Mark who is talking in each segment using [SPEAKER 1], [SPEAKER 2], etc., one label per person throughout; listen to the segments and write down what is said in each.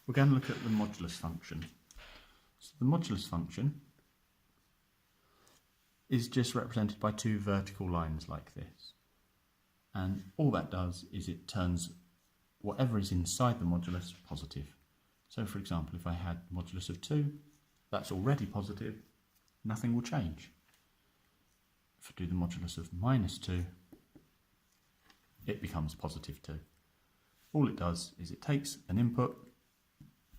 [SPEAKER 1] we're going to look at the modulus function. So the modulus function is just represented by two vertical lines like this. And all that does is it turns whatever is inside the modulus positive. So for example, if I had modulus of 2, that's already positive, nothing will change. If I do the modulus of minus 2, it becomes positive 2. All it does is it takes an input,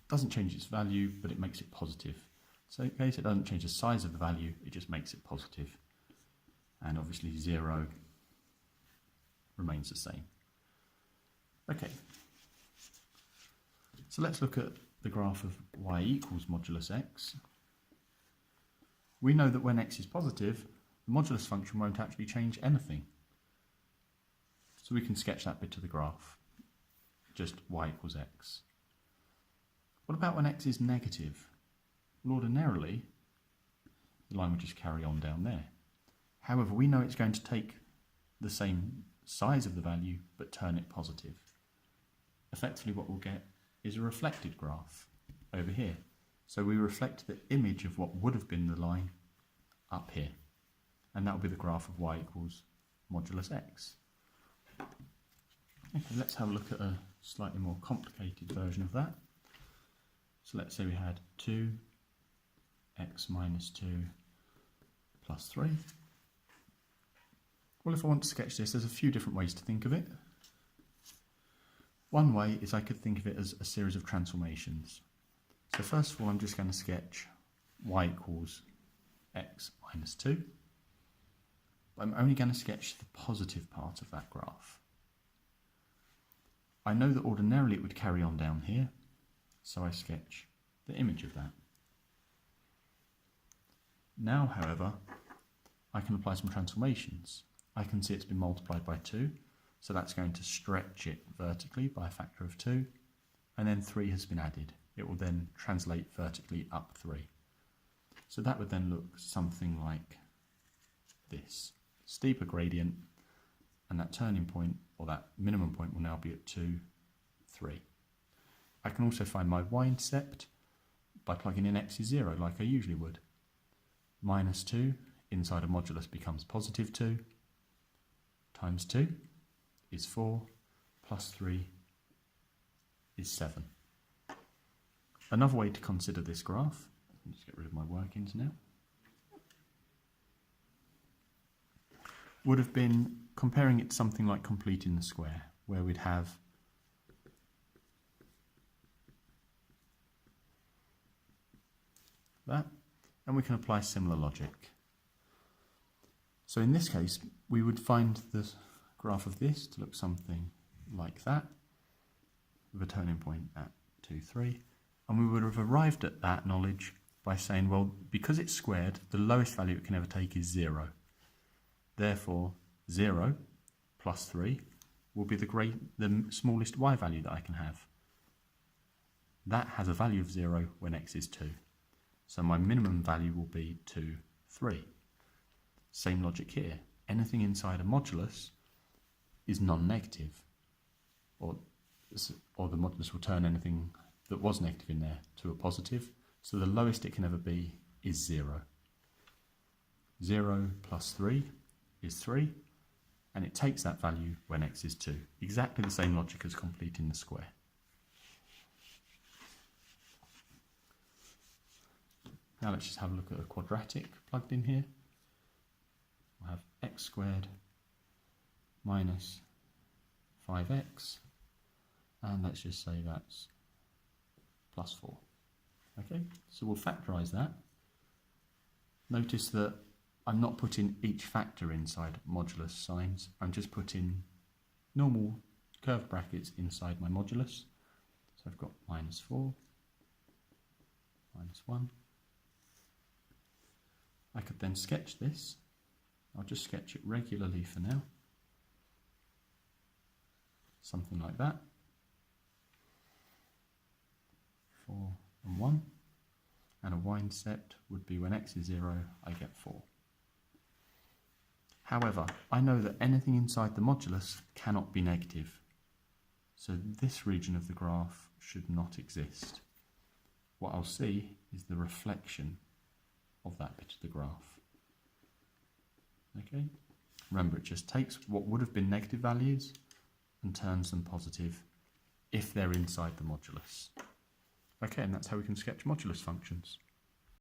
[SPEAKER 1] doesn't change its value, but it makes it positive. So in case it doesn't change the size of the value, it just makes it positive. And obviously 0 remains the same. Okay, so let's look at the graph of y equals modulus x. We know that when x is positive, the modulus function won't actually change anything. So we can sketch that bit of the graph, just y equals x. What about when x is negative? Well, ordinarily, the line would just carry on down there. However, we know it's going to take the same size of the value, but turn it positive. Effectively, what we'll get is a reflected graph over here. So we reflect the image of what would have been the line up here. And that will be the graph of y equals modulus x. Okay, let's have a look at a slightly more complicated version of that. So let's say we had 2x minus 2 plus 3. Well, if I want to sketch this, there's a few different ways to think of it. One way is I could think of it as a series of transformations. So first of all, I'm just going to sketch y equals x minus 2. But I'm only going to sketch the positive part of that graph. I know that ordinarily it would carry on down here, so I sketch the image of that. Now, however, I can apply some transformations. I can see it's been multiplied by 2, so that's going to stretch it vertically by a factor of 2, and then 3 has been added. It will then translate vertically up 3. So that would then look something like this. Steeper gradient, and that turning point, or that minimum point, will now be at 2, 3. I can also find my y-intercept by plugging in x is 0 like I usually would. Minus 2 inside a modulus becomes positive 2, times 2 is 4, plus 3 is 7. Another way to consider this graph, let me just get rid of my workings now, would have been comparing it to something like completing the square, where we'd have that, and we can apply similar logic. So in this case, we would find the graph of this to look something like that, with a turning point at 2, 3, and we would have arrived at that knowledge by saying, well, because it's squared, the lowest value it can ever take is 0. Therefore, 0 plus 3 will be the smallest y value that I can have. That has a value of 0 when x is 2. So my minimum value will be 2, 3. Same logic here. Anything inside a modulus is non-negative, or the modulus will turn anything that was negative in there to a positive. So the lowest it can ever be is 0. 0 plus 3 is 3, and it takes that value when x is 2. Exactly the same logic as completing the square. Now let's just have a look at a quadratic plugged in here. We'll have x squared minus 5x, and let's just say that's plus 4. Okay, so we'll factorise that. Notice that I'm not putting each factor inside modulus signs, I'm just putting normal curved brackets inside my modulus. So I've got minus 4, minus 1. I could then sketch this. I'll just sketch it regularly for now. Something like that. 4 and 1. And a y-intercept would be when x is 0, I get 4. However, I know that anything inside the modulus cannot be negative. So this region of the graph should not exist. What I'll see is the reflection of that bit of the graph. Okay? Remember, it just takes what would have been negative values and turns them positive if they're inside the modulus. Okay, and that's how we can sketch modulus functions.